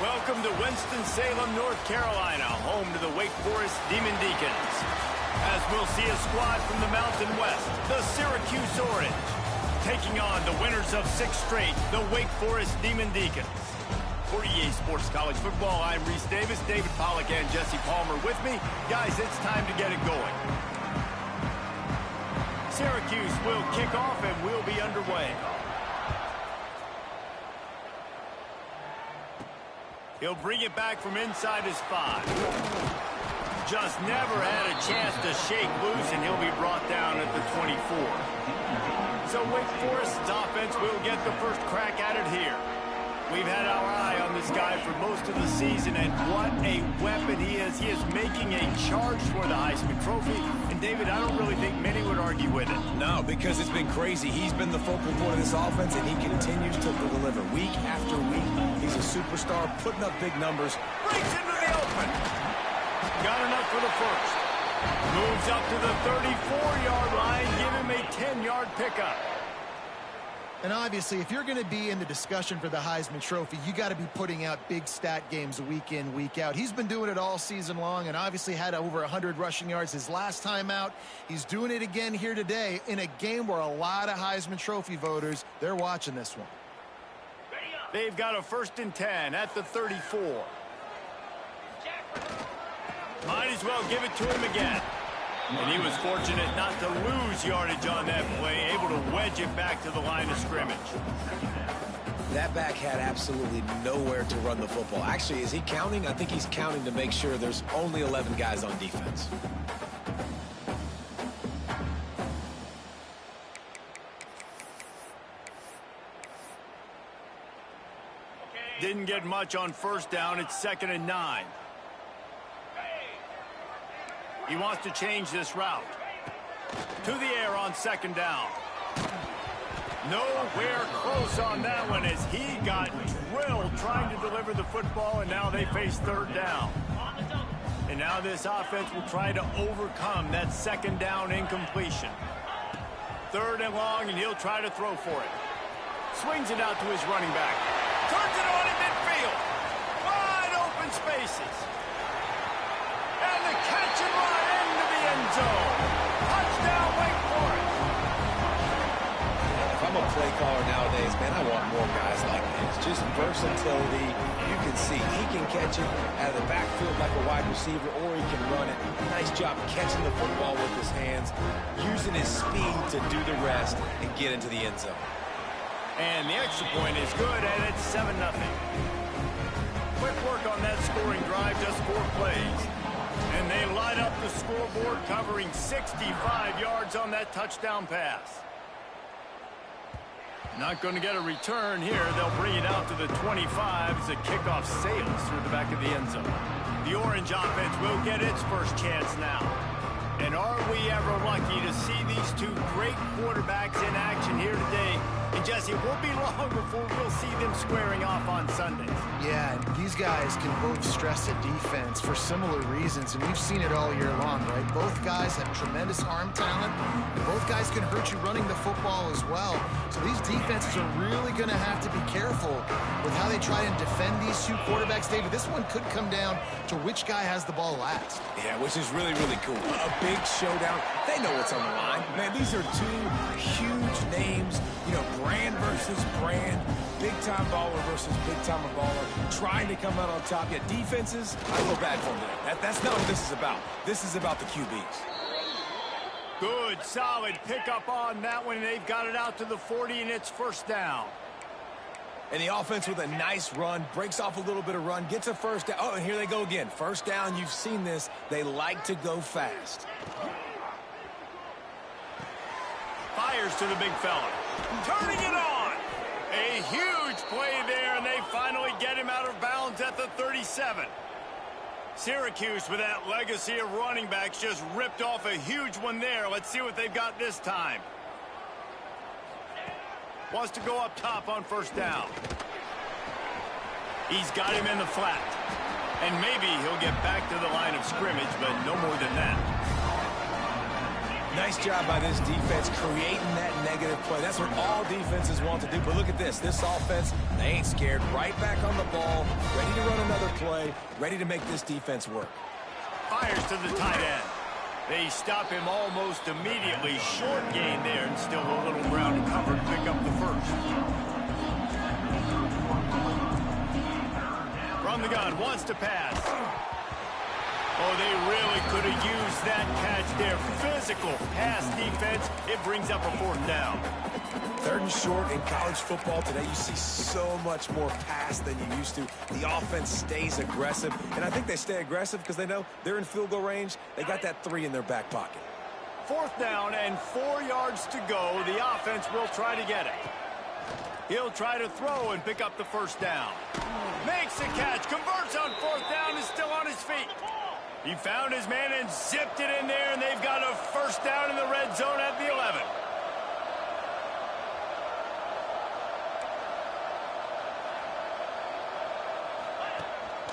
Welcome to Winston-Salem, North Carolina, home to the Wake Forest Demon Deacons. As we'll see a squad from the Mountain West, the Syracuse Orange, taking on the winners of 6 straight, the Wake Forest Demon Deacons. For EA Sports College Football, I'm Reese Davis, David Pollack, and Jesse Palmer with me. Guys, it's time to get it going. Syracuse will kick off and we'll be underway. He'll bring it back from inside his 5. Just never had a chance to shake loose, and he'll be brought down at the 24. So Wake Forest's offense will get the first crack at it here. We've had our eye on this guy for most of the season, and what a weapon he is. He is making a charge for the Heisman Trophy. And, David, I don't really think many would argue with it. No, because it's been crazy. He's been the focal point of this offense, and he continues to deliver week after week. He's a superstar, putting up big numbers. Breaks into the open. Got enough for the first. Moves up to the 34-yard line. Give him a 10-yard pickup. And obviously, if you're going to be in the discussion for the Heisman Trophy, you got to be putting out big stat games week in, week out. He's been doing it all season long and obviously had over 100 rushing yards his last time out. He's doing it again here today in a game where a lot of Heisman Trophy voters, they're watching this one. They've got a 1st and 10 at the 34. Might as well give it to him again. And he was fortunate not to lose yardage on that play, able to wedge it back to the line of scrimmage. That back had absolutely nowhere to run the football. Actually, is he counting? I think he's counting to make sure there's only 11 guys on defense. Didn't get much on 1st down. It's 2nd and 9. He wants to change this route. To the air on 2nd down. Nowhere close on that one as he got drilled trying to deliver the football, and now they face 3rd down. And now this offense will try to overcome that 2nd down incompletion. 3rd and long, and he'll try to throw for it. Swings it out to his running back. Turns it on in midfield. Wide open spaces. And the catch and run into the end zone. Touchdown, Wake Forest. If I'm a play caller nowadays, man, I want more guys like this. Just versatility. You can see he can catch it out of the backfield like a wide receiver, or he can run it. Nice job catching the football with his hands, using his speed to do the rest and get into the end zone. And the extra point is good, and it's 7-0. Quick work on that scoring drive, just 4 plays. And they light up the scoreboard, covering 65 yards on that touchdown pass. Not going to get a return here. They'll bring it out to the 25 as the kickoff sails through the back of the end zone. The Orange offense will get its first chance now. And are we ever lucky to see these 2 great quarterbacks in action here today? And Jesse, it won't be long before we'll see them squaring off on Sundays. Yeah, and these guys can both stress a defense for similar reasons, and we've seen it all year long, right? Both guys have tremendous arm talent, and both guys can hurt you running the football as well. So these defenses are really going to have to be careful with how they try and defend these 2 quarterbacks. David, this one could come down to which guy has the ball last. Yeah, which is really, really cool. A big showdown. They know what's on the line. Man, these are 2 huge names, you know, brand versus brand, big-time baller versus big-time baller, trying to come out on top. Yeah, defenses, I feel bad for them today. That's not what this is about. This is about the QBs. Good, solid pickup on that one. They've got it out to the 40, and it's 1st down. And the offense with a nice run, breaks off a little bit of run, gets a 1st down. Oh, and here they go again. 1st down, you've seen this. They like to go fast. Fires to the big fella. Turning it on. A huge play there, and they finally get him out of bounds at the 37. Syracuse, with that legacy of running backs, just ripped off a huge one there. Let's see what they've got this time. Wants to go up top on 1st down. He's got him in the flat. And maybe he'll get back to the line of scrimmage, but no more than that. Nice job by this defense creating that negative play. That's what all defenses want to do. But look at this. This offense, they ain't scared. Right back on the ball, ready to run another play, ready to make this defense work. Fires to the tight end. They stop him almost immediately. Short gain there, and still a little ground to cover to pick up the first. From the gun, wants to pass. Oh, they really could have used that catch there. Physical pass defense. It brings up a fourth down. 3rd and short in college football today. You see so much more pass than you used to. The offense stays aggressive, and I think they stay aggressive because they know they're in field goal range. They got that 3 in their back pocket. 4th down and 4 yards to go. The offense will try to get it. He'll try to throw and pick up the first down. Makes a catch, converts on 4th down, is still on his feet. He found his man and zipped it in there, and they've got a first down in the red zone at the 11.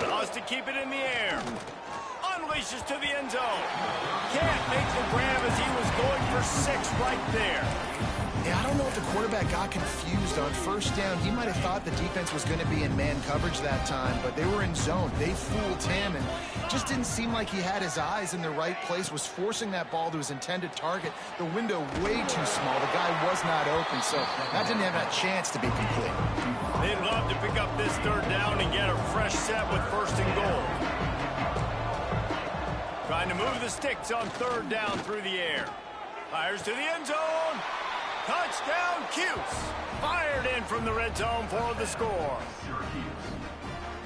Lost to keep it in the air. Unleashes to the end zone. Can't make the grab as he was going for 6 right there. Yeah, I don't know if the quarterback got confused on 1st down. He might have thought the defense was going to be in man coverage that time, but they were in zone. They fooled him, and just didn't seem like he had his eyes in the right place, was forcing that ball to his intended target. The window way too small. The guy was not open, so that didn't have a chance to be complete. They'd love to pick up this 3rd down and get a fresh set with 1st and goal. Trying to move the sticks on 3rd down through the air. Fires to the end zone. Touchdown, Cuse. Fired in from the red zone for the score.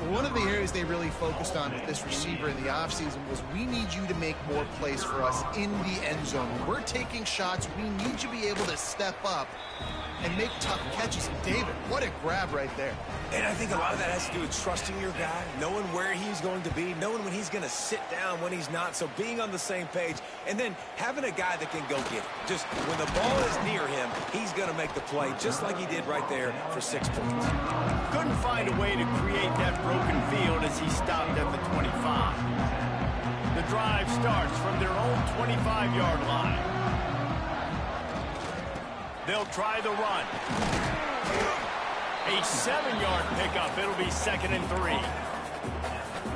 One of the areas they really focused on with this receiver in the offseason was we need you to make more plays for us in the end zone. When we're taking shots, we need you to be able to step up and make tough catches. And David, what a grab right there. And I think a lot of that has to do with trusting your guy, knowing where he's going to be, knowing when he's going to sit down, when he's not. So being on the same page, and then having a guy that can go get it. Just when the ball is near him, he's going to make the play, just like he did right there for 6 points. Couldn't find a way to create that broken field as he stopped at the 25. The drive starts from their own 25-yard line. They'll try the run. A 7-yard pickup. It'll be 2nd and 3.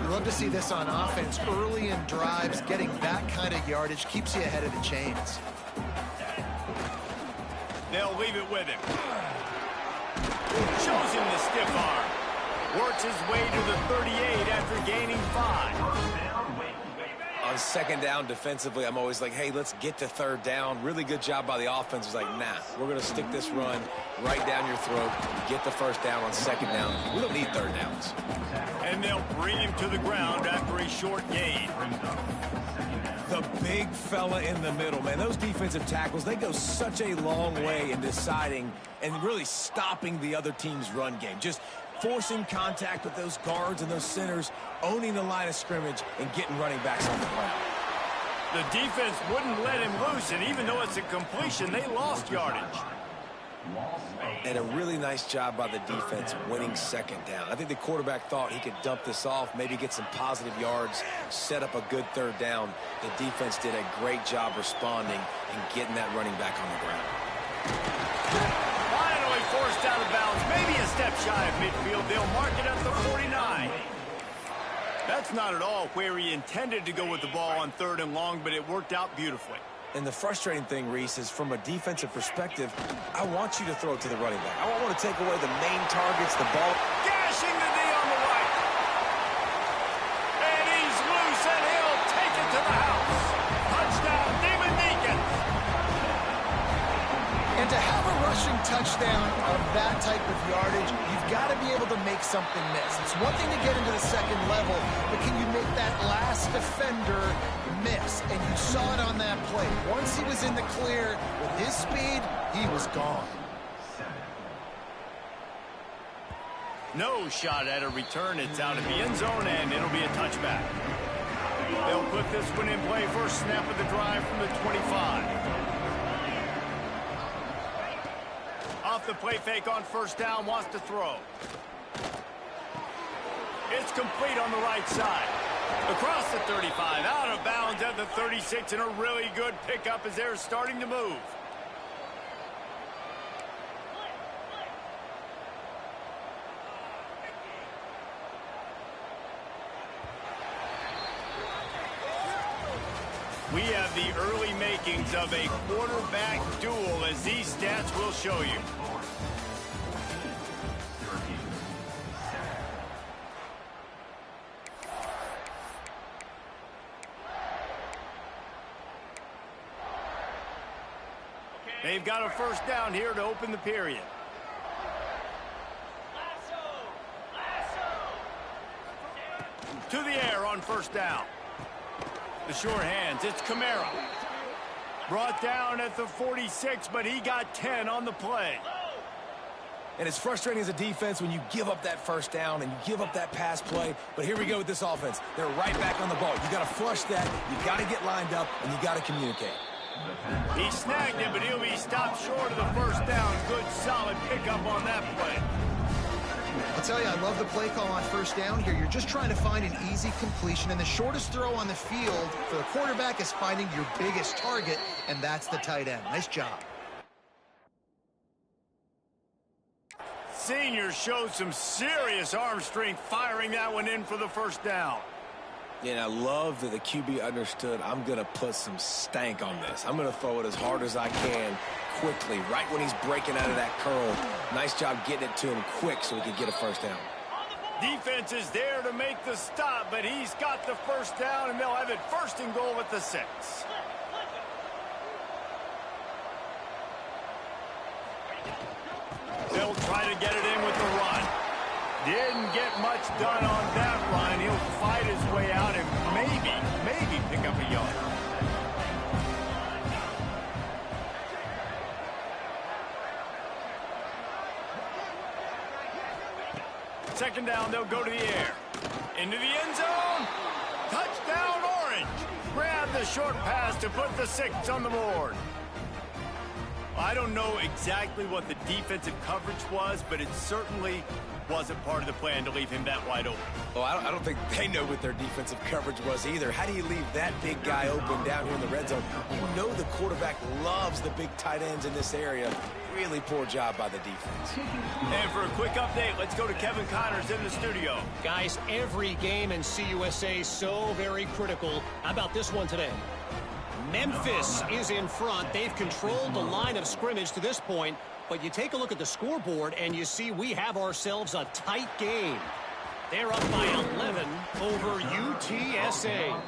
We love to see this on offense. Early in drives, getting that kind of yardage keeps you ahead of the chains. They'll leave it with him. Shows him the stiff arm. Works his way to the 38 after gaining 5. On 2nd down defensively, I'm always like, hey, let's get to 3rd down. Really good job by the offense. It's like, nah, we're going to stick this run right down your throat, get the 1st down on 2nd down. We don't need 3rd downs. And they'll bring him to the ground after a short gain. The big fella in the middle, man. Those defensive tackles, they go such a long way in deciding and really stopping the other team's run game. Just forcing contact with those guards and those centers, owning the line of scrimmage, and getting running backs on the ground. The defense wouldn't let him loose, and even though it's a completion, they lost yardage. And a really nice job by the defense winning 2nd down. I think the quarterback thought he could dump this off, maybe get some positive yards, set up a good 3rd down. The defense did a great job responding and getting that running back on the ground. Finally forced out of bounds, maybe a step shy of midfield. They'll mark it at the 49. That's not at all where he intended to go with the ball on 3rd and long, but it worked out beautifully. And the frustrating thing, Reese, is from a defensive perspective, I want you to throw it to the running back. I want to take away the main targets, the ball. Gashing the knee on the right. And he's loose, and he'll take it to the house. Touchdown, Demon Deacons. And to have a rushing touchdown of that type of yardage, you've got to be able to make something miss. It's one thing to get into the 2nd level, but can you make that last defender miss? And you saw it on that play. Once he was in the clear with his speed, he was gone. No shot at a return. It's out of the end zone, and it'll be a touchback. They'll put this one in play. First snap of the drive from the 25. Off the play fake on 1st down, wants to throw. It's complete on the right side. Across the 35, out of bounds at the 36, and a really good pickup as they're starting to move. We have the early makings of a quarterback duel, as these stats will show you. They've got a first down here to open the period. To the air on first down. The short hands, it's Kamara. Brought down at the 46, but he got 10 on the play. And it's frustrating as a defense when you give up that first down and you give up that pass play. But here we go with this offense. They're right back on the ball. You got to flush that, you got to get lined up, and you got to communicate. He snagged it, but he'll be stopped short of the first down. Good, solid pickup on that play. I'll tell you, I love the play call on first down here. You're just trying to find an easy completion, and the shortest throw on the field for the quarterback is finding your biggest target, and that's the tight end. Nice job. Senior showed some serious arm strength firing that one in for the first down. Yeah, and I love that the QB understood, I'm going to put some stank on this. I'm going to throw it as hard as I can quickly, right when he's breaking out of that curl. Nice job getting it to him quick so he could get a first down. Defense is there to make the stop, but he's got the first down, and they'll have it first and goal at the 6. They'll try to get it in with the run. Didn't get much done on that run. He'll fight his way out and maybe pick up a yard. Second down, they'll go to the air. Into the end zone. Touchdown, Orange. Grab the short pass to put the 6 on the board. I don't know exactly what the defensive coverage was, but it certainly wasn't part of the plan to leave him that wide open. Well, I don't think they know what their defensive coverage was either. How do you leave that big guy open down here in the red zone? You know the quarterback loves the big tight ends in this area. Really poor job by the defense. And for a quick update, let's go to Kevin Connors in the studio. Guys, every game in CUSA is so very critical. How about this one today? Memphis is in front. They've controlled the line of scrimmage to this point, but you take a look at the scoreboard and you see we have ourselves a tight game. They're up by 11 over UTSA.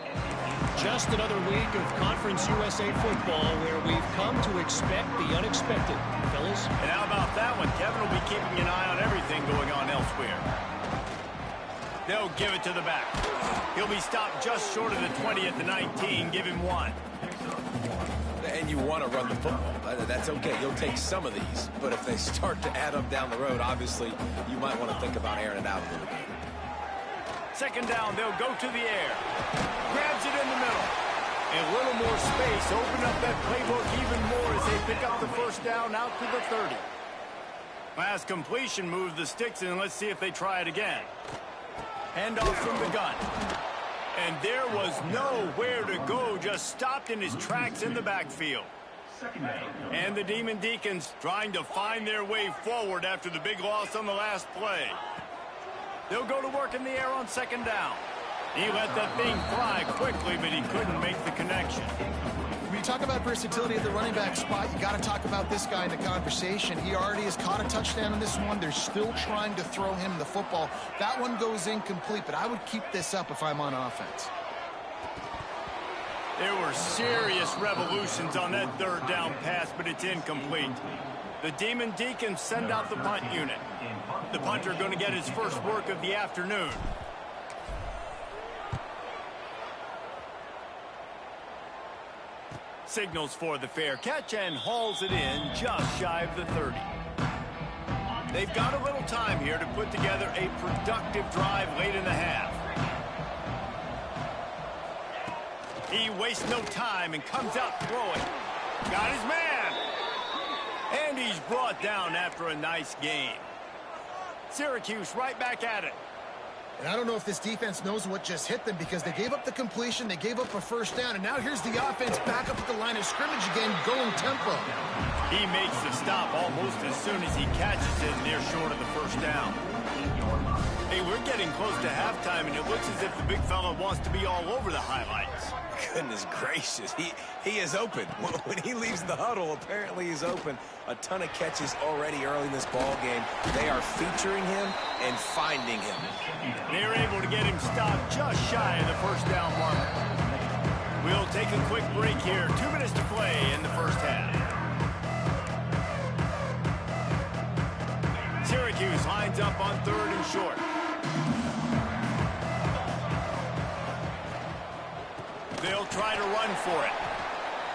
Just another week of Conference USA football where we've come to expect the unexpected. Fellas? And how about that one? Kevin will be keeping an eye on everything going on elsewhere. They'll give it to the back. He'll be stopped just short of the 20 at the 19. Give him 1. And you want to run the football. That's okay. You'll take some of these. But if they start to add up down the road, obviously, you might want to think about airing it out a little bit. Second down, they'll go to the air. Grabs it in the middle. A little more space. Open up that playbook even more as they pick up the first down out to the 30. Last completion moves the sticks in. Let's see if they try it again. Handoff from the gun. And there was nowhere to go, just stopped in his tracks in the backfield. And the Demon Deacons trying to find their way forward after the big loss on the last play. They'll go to work in the air on second down. He let that thing fly quickly, but he couldn't make the connection. When you talk about versatility at the running back spot, you got to talk about this guy in the conversation. He already has caught a touchdown in this one. They're still trying to throw him the football. That one goes incomplete, but I would keep this up if I'm on offense. There were serious revolutions on that third down pass, but it's incomplete. The Demon Deacons send out the punt unit. The punter going to get his first work of the afternoon. Signals for the fair catch and hauls it in just shy of the 30. They've got a little time here to put together a productive drive late in the half. He wastes no time and comes out throwing. Got his man. And he's brought down after a nice game. Syracuse right back at it. And I don't know if this defense knows what just hit them because they gave up the completion, they gave up a first down, and now here's the offense back up at the line of scrimmage again, going tempo. He makes the stop almost as soon as he catches it, and they're short of the first down. Hey, we're getting close to halftime, and it looks as if the big fella wants to be all over the highlights. Goodness gracious, he is open. When he leaves the huddle, apparently he's open. A ton of catches already early in this ball game. They are featuring him and finding him. They're able to get him stopped just shy of the first down mark. We'll take a quick break here. 2 minutes to play in the first half. Syracuse lines up on 3rd and short. They'll try to run for it.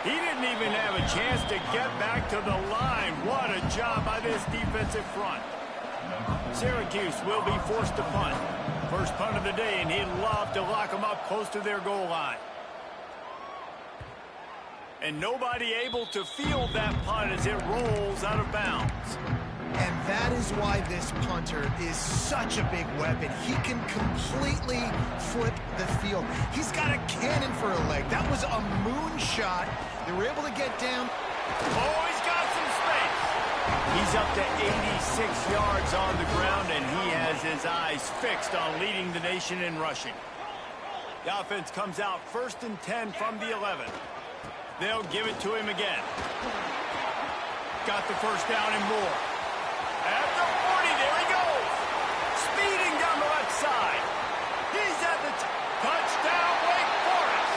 He didn't even have a chance to get back to the line. What a job by this defensive front. Syracuse will be forced to punt. First punt of the day, and he'd love to lock them up close to their goal line. And nobody able to field that punt as it rolls out of bounds. And that is why this punter is such a big weapon. He can completely flip the field. He's got a cannon for a leg. That was a moonshot. They were able to get down. Oh, he's got some space. He's up to 86 yards on the ground, and he has his eyes fixed on leading the nation in rushing. The offense comes out 1st and 10 from the 11. They'll give it to him again. Got the first down and more. At the 40, there he goes. Speeding down the left side. He's at the touchdown, Wake Forest.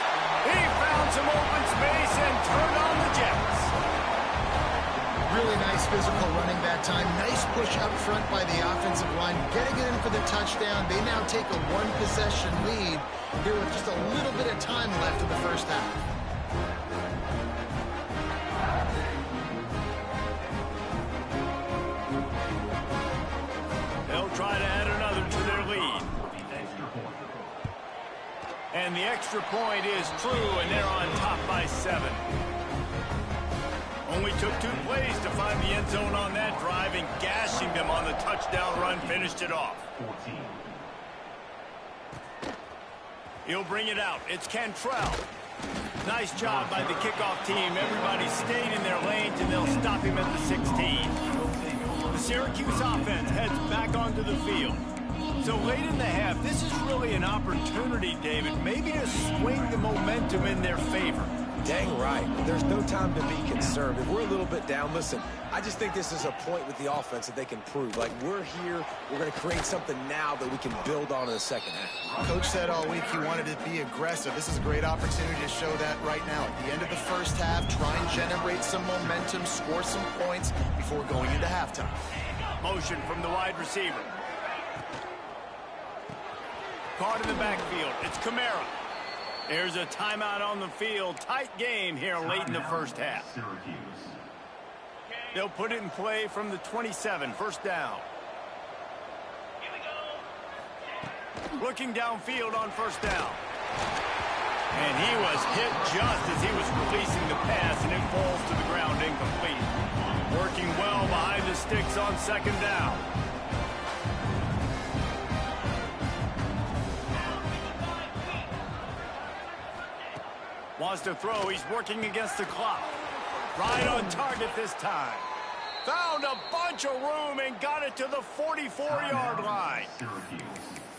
He found some open space and turned on the Jets. Really nice physical running that time. Nice push up front by the offensive line. Getting it in for the touchdown. They now take a 1-possession lead here with just a little bit of time left in the first half. Try to add another to their lead. And the extra point is true, and they're on top by 7. Only took 2 plays to find the end zone on that drive, and gashing them on the touchdown run finished it off. He'll bring it out. It's Cantrell. Nice job by the kickoff team. Everybody stayed in their lanes, and they'll stop him at the 16. The Syracuse offense heads back onto the field. So late in the half, this is really an opportunity, David, maybe to swing the momentum in their favor. Dang right. There's no time to be concerned. If we're a little bit down, listen, I just think this is a point with the offense that they can prove. Like, we're here, we're going to create something now that we can build on in the second half. Coach said all week he wanted to be aggressive. This is a great opportunity to show that right now. At the end of the first half, try and generate some momentum, score some points before going into halftime. Motion from the wide receiver. Caught in the backfield. It's Kamara. There's a timeout on the field. Tight game here late in the first half. They'll put it in play from the 27. First down. Looking downfield on first down. And he was hit just as he was releasing the pass, and it falls to the ground incomplete. Working well behind the sticks on second down. Wants to throw. He's working against the clock. Right on target this time. Found a bunch of room and got it to the 44-yard line.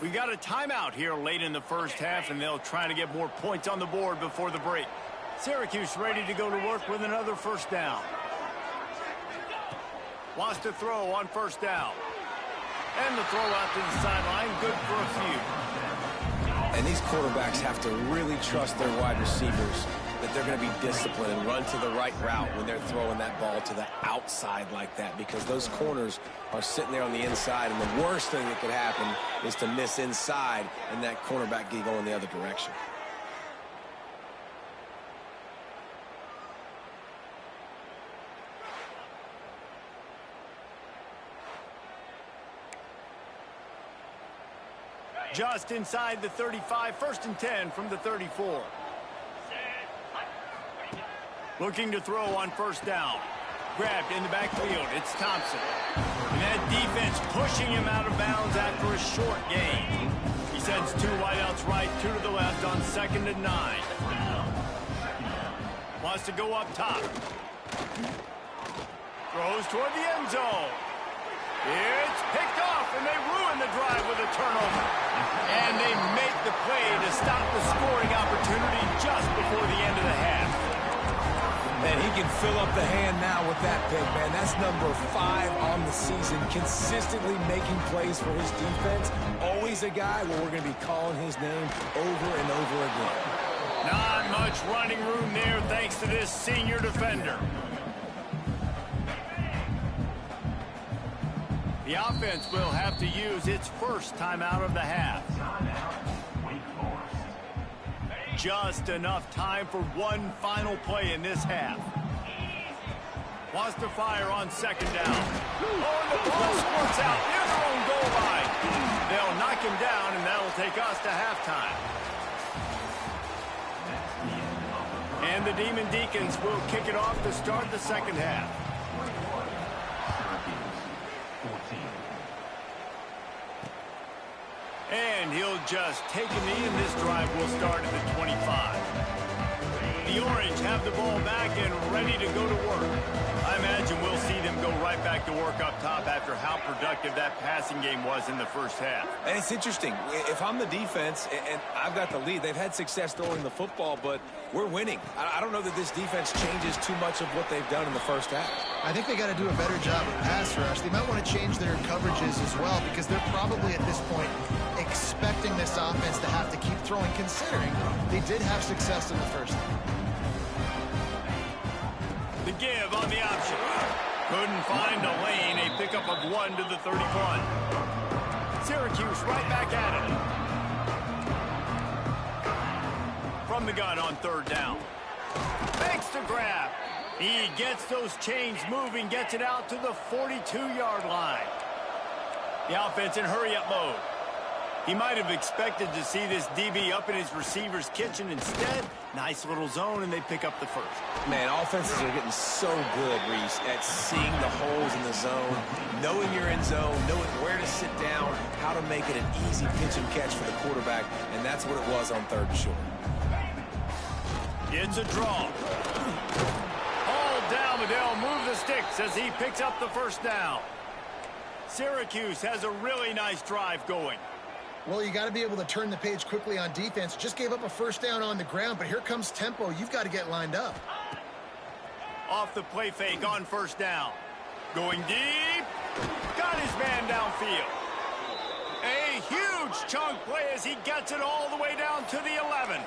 We got a timeout here late in the first half, and they'll try to get more points on the board before the break. Syracuse ready to go to work with another first down. Wants to throw on first down. And the throw out to the sideline. Good for a few. And these quarterbacks have to really trust their wide receivers that they're going to be disciplined and run to the right route when they're throwing that ball to the outside like that, because those corners are sitting there on the inside, and the worst thing that could happen is to miss inside and that cornerback get going the other direction. Just inside the 35, 1st and 10 from the 34. Looking to throw on first down. Grabbed in the backfield. It's Thompson. And that defense pushing him out of bounds after a short gain. sends two wideouts right, two to the left on 2nd and 9. Wants to go up top. Throws toward the end zone. It's picked off, and they ruin the drive with a turnover. And they make the play to stop the scoring opportunity just before the end of the half. And he can fill up the hand now with that pick, man. That's number 5 on the season, consistently making plays for his defense. Always a guy where we're going to be calling his name over and over again. Not much running room there thanks to this senior defender. The offense will have to use its first timeout of the half. Just enough time for one final play in this half. Wants to fire on 2nd down. Oh, and the ball squirts out near their own goal line. They'll knock him down, and that'll take us to halftime. And the Demon Deacons will kick it off to start the second half. And he'll just take a knee, and this drive will start at the 25. The Orange have the ball back and ready to go to work. I imagine we'll see them go right back to work up top after how productive that passing game was in the first half. And it's interesting. If I'm the defense and I've got the lead, they've had success throwing the football, but we're winning. I don't know that this defense changes too much of what they've done in the first half. I think they got to do a better job of pass rush. They might want to change their coverages as well, because they're probably at this point expecting this offense to have to keep throwing, considering they did have success in the first half. The give on the option. Couldn't find a lane. A pickup of 1 to the 31. Syracuse right back at it. From the gun on 3rd down. Makes the grab. He gets those chains moving, gets it out to the 42-yard line. The offense in hurry-up mode. He might have expected to see this DB up in his receiver's kitchen. Instead, nice little zone, and they pick up the first. Man, offenses are getting so good, Reese, at seeing the holes in the zone, knowing you're in zone, knowing where to sit down, how to make it an easy pitch and catch for the quarterback, and that's what it was on 3rd and short. It's a draw. All down, but they'll move the sticks as he picks up the first down. Syracuse has a really nice drive going. Well, you got to be able to turn the page quickly on defense. Just gave up a first down on the ground, but here comes tempo. You've got to get lined up. Off the play fake on 1st down. Going deep. Got his man downfield. A huge chunk play as he gets it all the way down to the 11.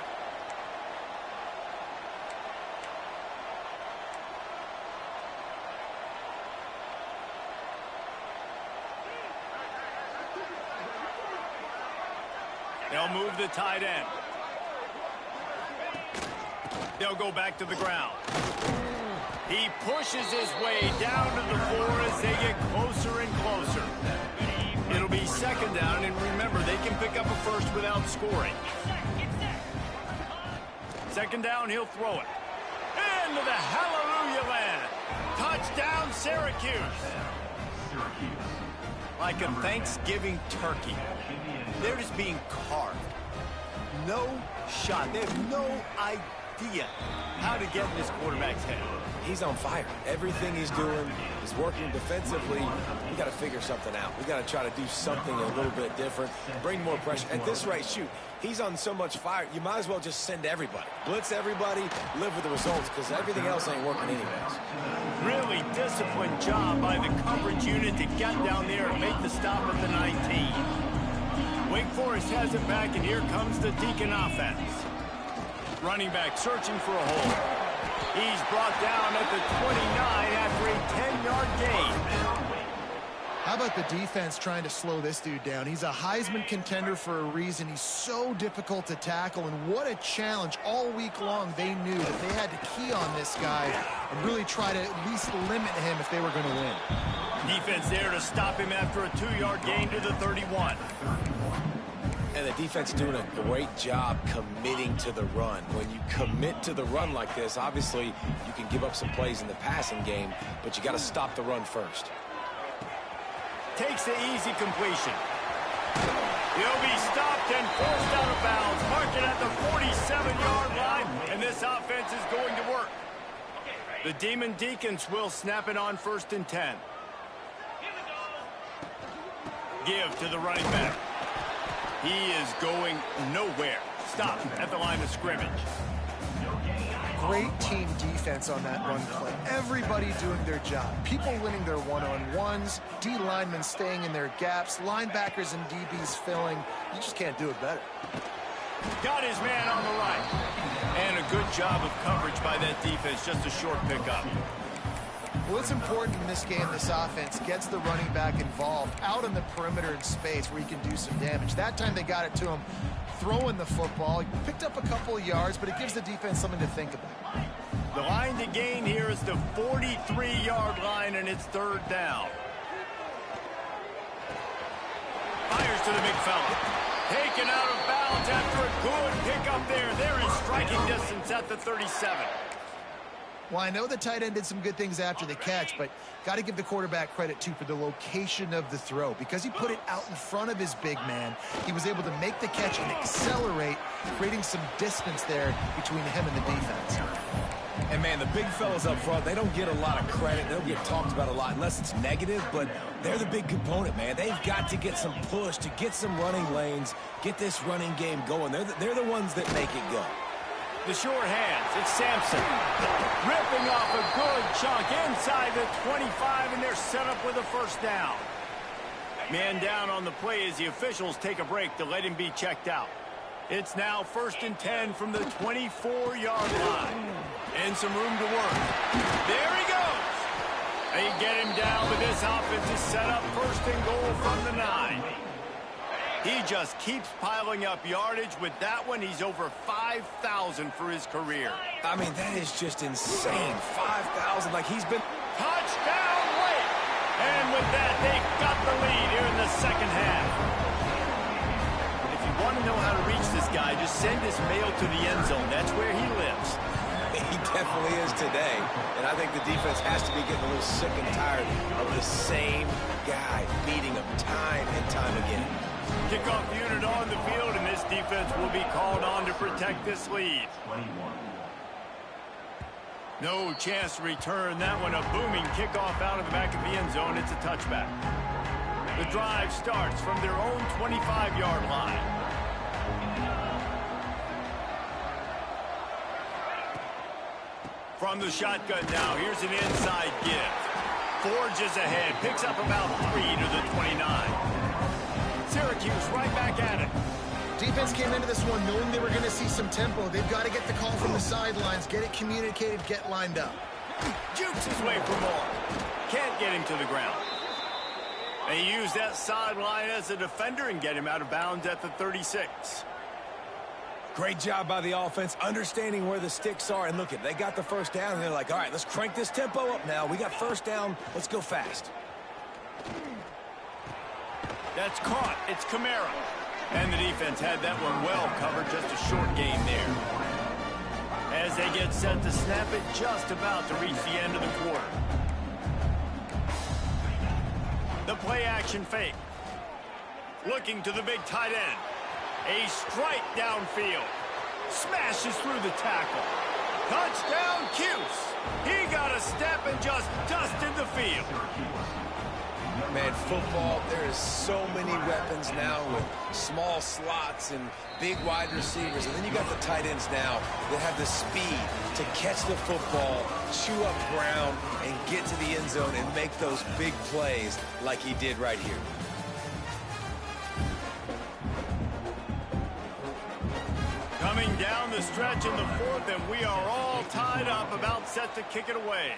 They'll move the tight end. They'll go back to the ground. He pushes his way down to the floor as they get closer and closer. It'll be 2nd down, and remember, they can pick up a first without scoring. 2nd down, he'll throw it. Into the hallelujah land. Touchdown, Syracuse. Like a Thanksgiving turkey. They're just being carved. No shot. They have no idea how to get in this quarterback's head. He's on fire. Everything he's doing is working defensively. We got to figure something out. We got to try to do something a little bit different, bring more pressure. At this rate, shoot, he's on so much fire, you might as well just send everybody. Blitz everybody, live with the results, because everything else ain't working anyways. Really disciplined job by the coverage unit to get down there and make the stop at the 19. Wake Forest has it back, and here comes the Deacon offense. Running back searching for a hole. He's brought down at the 29 after a 10-yard gain. How about the defense trying to slow this dude down? He's a Heisman contender for a reason. He's so difficult to tackle, and what a challenge. All week long, they knew that they had to key on this guy and really try to at least limit him if they were going to win. Defense there to stop him after a 2-yard gain to the 31. And the defense doing a great job committing to the run. When you commit to the run like this, obviously you can give up some plays in the passing game, but you got to stop the run first. Takes the easy completion. He'll be stopped and forced out of bounds. Mark it at the 47-yard line, and this offense is going to work. The Demon Deacons will snap it on 1st and 10. Give to the running back. He is going nowhere. Stop at the line of scrimmage. Great team defense on that run play. Everybody doing their job. People winning their one-on-ones, D linemen staying in their gaps, linebackers and DBs filling. You just can't do it better. Got his man on the right. And a good job of coverage by that defense. Just a short pickup. Well, it's important in this game, this offense gets the running back involved out on the perimeter in space where he can do some damage. That time they got it to him throwing the football. He picked up a couple of yards, but it gives the defense something to think about. The line to gain here is the 43-yard line, and it's 3rd down. Fires to the big fella. Taken out of bounds after a good pickup there. They're in striking distance at the 37. Well, I know the tight end did some good things after the catch, but got to give the quarterback credit, too, for the location of the throw. Because he put it out in front of his big man, he was able to make the catch and accelerate, creating some distance there between him and the defense. And, man, the big fellas up front, they don't get a lot of credit. They don't get talked about a lot unless it's negative, but they're the big component, man. They've got to get some push, to get some running lanes, get this running game going. They're the ones that make it go. The short hands, it's Sampson. Ripping off a good chunk inside the 25, and they're set up with a 1st down. Man down on the play as the officials take a break to let him be checked out. It's now 1st and 10 from the 24-yard line. And some room to work. There he goes. They get him down, but this offense is set up 1st and goal from the 9. He just keeps piling up yardage. With that one, he's over 5,000 for his career. I mean, that is just insane. 5,000, like he's been... Touchdown late. And with that, they got the lead here in the 2nd half. If you want to know how to reach this guy, just send his mail to the end zone. That's where he lives. He definitely is today. And I think the defense has to be getting a little sick and tired of the same guy beating him time and time again. Kickoff unit on the field, and this defense will be called on to protect this lead. No chance to return that one. A booming kickoff out of the back of the end zone. It's a touchback. The drive starts from their own 25-yard line. From the shotgun now, here's an inside give. Forges ahead, picks up about 3 to the 29. Syracuse right back at it. Defense came into this one knowing they were going to see some tempo. They've got to get the call from the sidelines, get it communicated, get lined up. Jukes his way for more. Can't get him to the ground. They use that sideline as a defender and get him out of bounds at the 36. Great job by the offense, understanding where the sticks are. And look, they got the 1st down, and they're like, all right, let's crank this tempo up now. We got 1st down. Let's go fast. That's caught. It's Kamara. And the defense had that one well covered. Just a short game there. As they get set to snap it, just about to reach the end of the quarter. The play action fake. Looking to the big tight end. A strike downfield. Smashes through the tackle. Touchdown, Cuse. He got a step and just dusted the field. Man, football, there is so many weapons now with small slots and big wide receivers. And then you got the tight ends now that have the speed to catch the football, chew up ground, and get to the end zone and make those big plays like he did right here. Coming down the stretch in the 4th, and we are all tied up, about set to kick it away.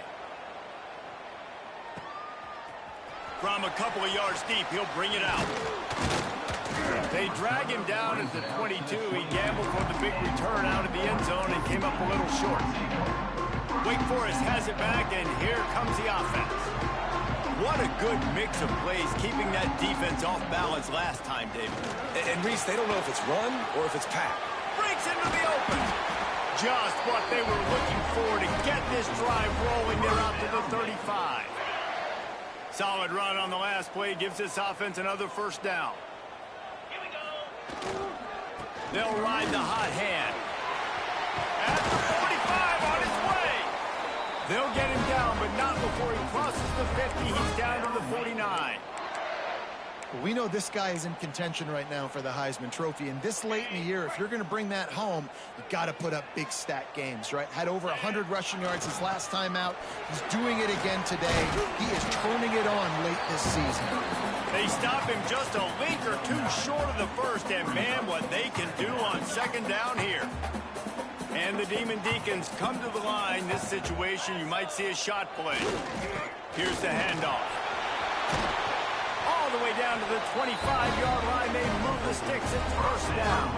From a couple of yards deep, he'll bring it out. They drag him down at the 22. He gambled for the big return out of the end zone and came up a little short. Wake Forest has it back, and here comes the offense. What a good mix of plays, keeping that defense off balance last time, David. And Reese, they don't know if it's run or if it's pass. Breaks into the open. Just what they were looking for to get this drive rolling. They're out to the 35. Solid run on the last play gives this offense another 1st down. They'll ride the hot hand. At the 45 on his way. They'll get him down, but not before he crosses the 50. He's down to the 49. We know this guy is in contention right now for the Heisman Trophy, and this late in the year, if you're going to bring that home, you got to put up big stat games, right? Had over 100 rushing yards his last time out. He's doing it again today. He is turning it on late this season. They stop him just a link or two short of the first, and man, what they can do on second down here. And the Demon Deacons come to the line. This situation, you might see a shot play. Here's the handoff. All the way down to the 25-yard line. They move the sticks. It's first down.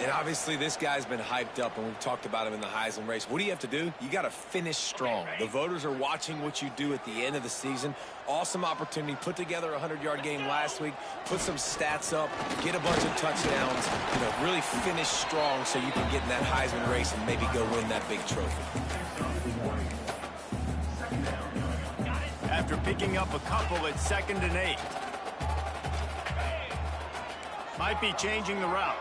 And obviously this guy's been hyped up, and we've talked about him in the Heisman race. What do you have to do? You got to finish strong. The voters are watching what you do at the end of the season. Awesome opportunity. Put together a 100-yard game last week. Put some stats up. Get a bunch of touchdowns. You know, really finish strong so you can get in that Heisman race and maybe go win that big trophy. After picking up a couple at 2nd and 8. Might be changing the route.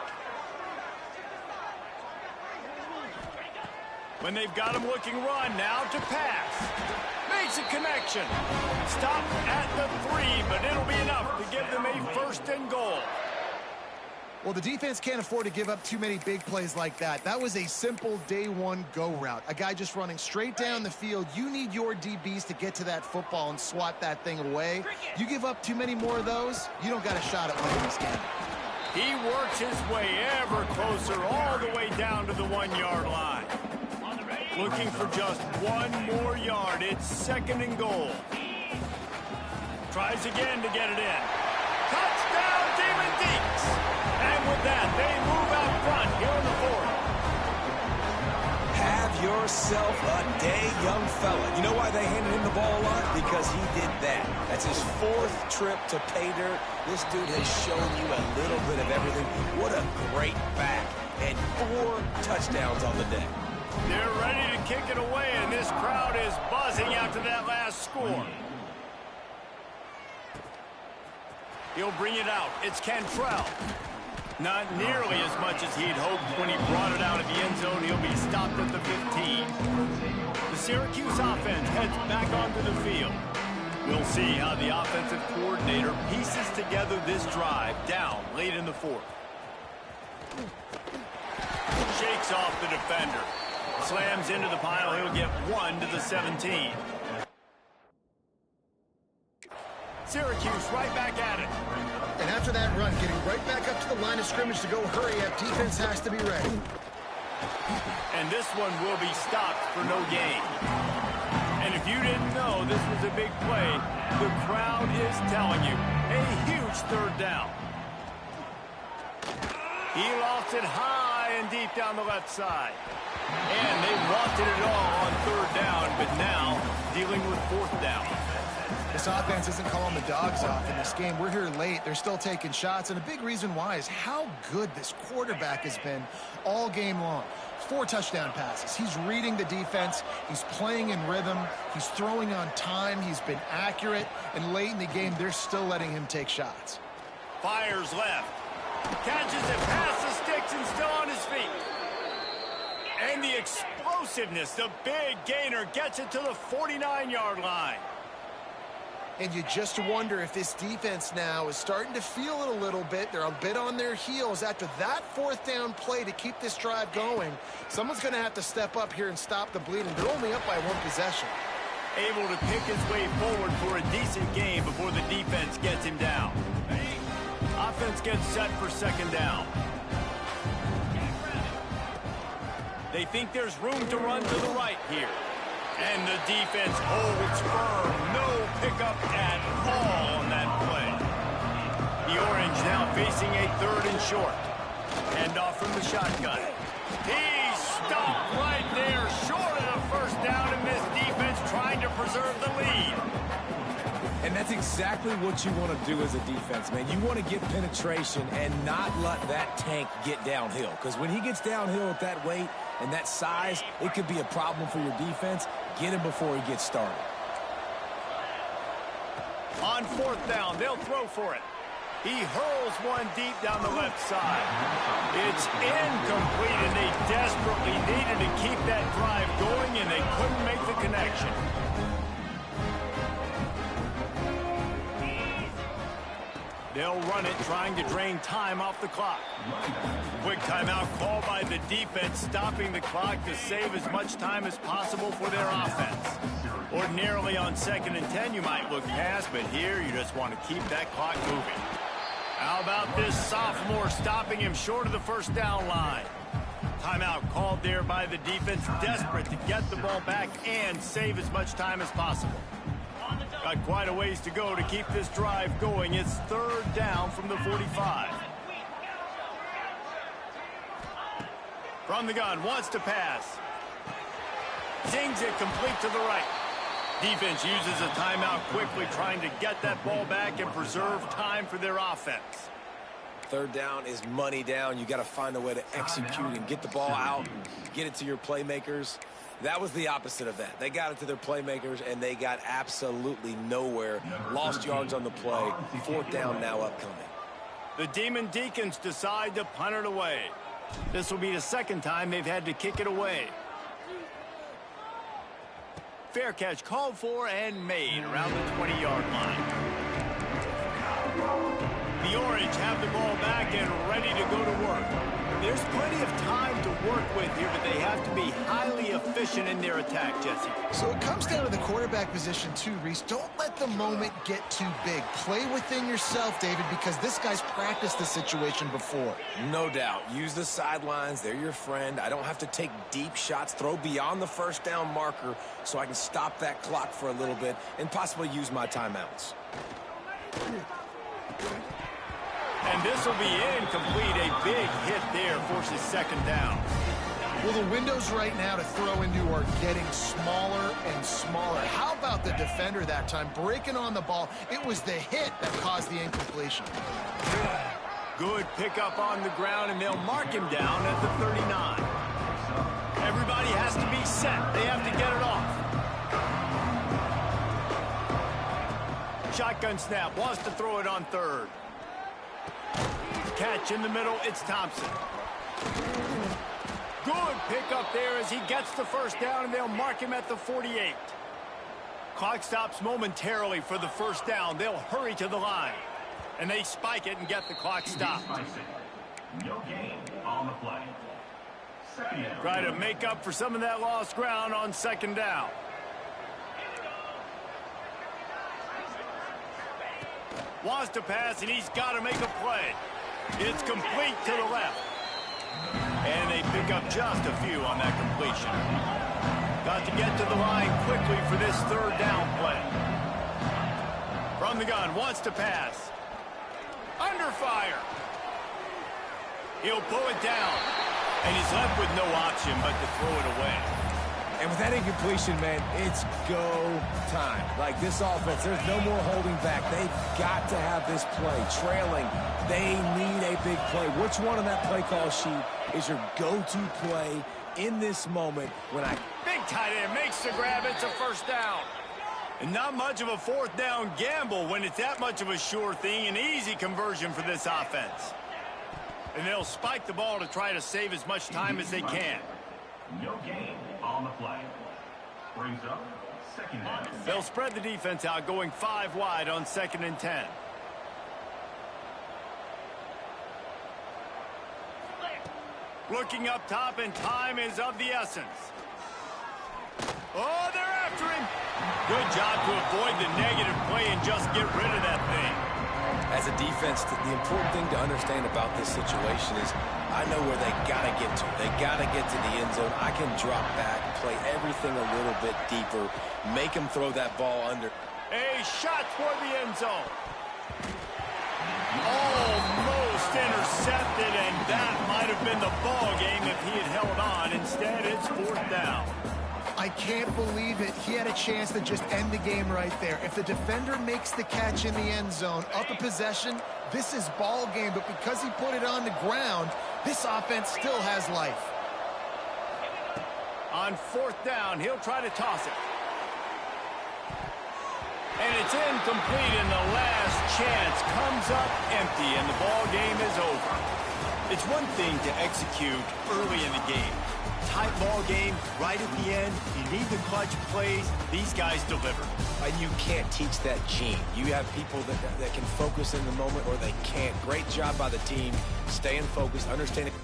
When they've got him looking run, now to pass. Makes a connection. Stop at the 3, but it'll be enough to give them a 1st and goal. Well, the defense can't afford to give up too many big plays like that. That was a simple day one go route. A guy just running straight down the field. You need your DBs to get to that football and swat that thing away. You give up too many more of those, you don't got a shot at winning this game. He works his way ever closer all the way down to the 1-yard line. Looking for just 1 more yard. It's 2nd and goal. Tries again to get it in. Touchdown, Demon Deeks! And with that, they move out front here in the 4th. Have yourself a day, young fella. You know why they handed him the ball a lot? Because he did that. That's his 4th trip to pay dirt. This dude has shown you a little bit of everything. What a great back. And 4 touchdowns on the day. They're ready to kick it away, and this crowd is buzzing after that last score. He'll bring it out. It's Cantrell. Not nearly as much as he'd hoped when he brought it out of the end zone. He'll be stopped at the 15. The Syracuse offense heads back onto the field. We'll see how the offensive coordinator pieces together this drive down late in the 4th. Shakes off the defender. Slams into the pile. He'll get 1 to the 17. Syracuse right back at it. And after that run, getting right back up to the line of scrimmage to go hurry up, defense has to be ready. And this one will be stopped for no gain. And if you didn't know this was a big play, the crowd is telling you. A huge 3rd down. He lost it high and deep down the left side. And they wanted it all on 3rd down, but now dealing with 4th down. This offense isn't calling the dogs off in this game. We're here late. They're still taking shots, and a big reason why is how good this quarterback has been all game long. 4 touchdown passes. He's reading the defense. He's playing in rhythm. He's throwing on time. He's been accurate. And late in the game, they're still letting him take shots. Fires left. Catches it past the sticks and still on his feet. And the explosiveness, the big gainer, gets it to the 49-yard line. And you just wonder if this defense now is starting to feel it a little bit. They're a bit on their heels after that 4th down play to keep this drive going. Someone's going to have to step up here and stop the bleeding. They're only up by 1 possession. Able to pick his way forward for a decent game before the defense gets him down. Offense gets set for 2nd down. They think there's room to run to the right here. And the defense holds firm. No pickup at all on that play. The Orange now facing a 3rd and short. Handoff from the shotgun. He's stopped right there, short of the 1st down, and this defense trying to preserve the lead. And that's exactly what you want to do as a defense, man. You want to get penetration and not let that tank get downhill. Because when he gets downhill at that weight and that size, it could be a problem for your defense. Get him before he gets started. On 4th down, they'll throw for it. He hurls one deep down the left side. It's incomplete, and they desperately needed to keep that drive going, and they couldn't make the connection. They'll run it, trying to drain time off the clock. Quick timeout called by the defense, stopping the clock to save as much time as possible for their offense. Ordinarily on 2nd and 10, you might look past, but here you just want to keep that clock moving. How about this sophomore stopping him short of the first down line? Timeout called there by the defense, desperate to get the ball back and save as much time as possible. Got quite a ways to go to keep this drive going. It's 3rd down from the 45. From the gun, wants to pass. Zings it complete to the right. Defense uses a timeout quickly, trying to get that ball back and preserve time for their offense. 3rd down is money down. You got to find a way to execute and get the ball out and get it to your playmakers. That was the opposite of that. They got it to their playmakers, and they got absolutely nowhere. Lost yards on the play. 4th down now upcoming. The Demon Deacons decide to punt it away. This will be the 2nd time they've had to kick it away. Fair catch called for and made around the 20-yard line. The Orange have the ball back and ready to go to work. There's plenty of time to work with here, but they have to be highly efficient in their attack, Jesse. So it comes down to the quarterback position too, Reese. Don't let the moment get too big. Play within yourself, David, because this guy's practiced the situation before. No doubt. Use the sidelines. They're your friend. I don't have to take deep shots. Throw beyond the 1st down marker so I can stop that clock for a little bit and possibly use my timeouts. And this will be incomplete. A big hit there forces 2nd down. Well, the windows right now to throw into are getting smaller and smaller. How about the defender that time breaking on the ball? It was the hit that caused the incompletion. Good pickup on the ground, and they'll mark him down at the 39. Everybody has to be set. They have to get it off. Shotgun snap. Wants to throw it on 3rd. Catch in the middle. It's Thompson. Good pickup there as he gets the 1st down, and they'll mark him at the 48. Clock stops momentarily for the 1st down. They'll hurry to the line, and they spike it and get the clock stopped. No gain on the play. Try to make up for some of that lost ground on 2nd down. Wants to pass, and he's got to make a play. It's complete to the left. And they pick up just a few on that completion. Got to get to the line quickly for this 3rd down play. From the gun, wants to pass. Under fire. He'll pull it down. And he's left with no option but to throw it away. And with that incompletion, man, it's go time. Like this offense, there's no more holding back. They've got to have this play. Trailing, they need a big play. Which one on that play call sheet is your go-to play in this moment when I... Big tight end makes the grab. It's a 1st down. And not much of a 4th down gamble when it's that much of a sure thing. An easy conversion for this offense. And they'll spike the ball to try to save as much time as they can. No gain on the play. Brings up 2nd down. They'll spread the defense out, going 5 wide on 2nd and 10. Looking up top, and time is of the essence. Oh, they're after him. Good job to avoid the negative play and just get rid of that thing. As a defense, the important thing to understand about this situation is I know where they got to get to. They got to get to the end zone. I can drop back, play everything a little bit deeper, make them throw that ball under. A shot toward the end zone. Almost intercepted, and that might have been the ball game if he had held on. Instead, it's 4th down. I can't believe it. He had a chance to just end the game right there. If the defender makes the catch in the end zone, up a possession, this is ball game. But because he put it on the ground, this offense still has life. On 4th down, he'll try to toss it. And it's incomplete, and the last chance comes up empty, and the ball game is over. It's one thing to execute early in the game. Tight ball game, right at the end. You need the clutch plays. These guys deliver. And you can't teach that gene. You have people that can focus in the moment or they can't. Great job by the team, staying focused, understanding.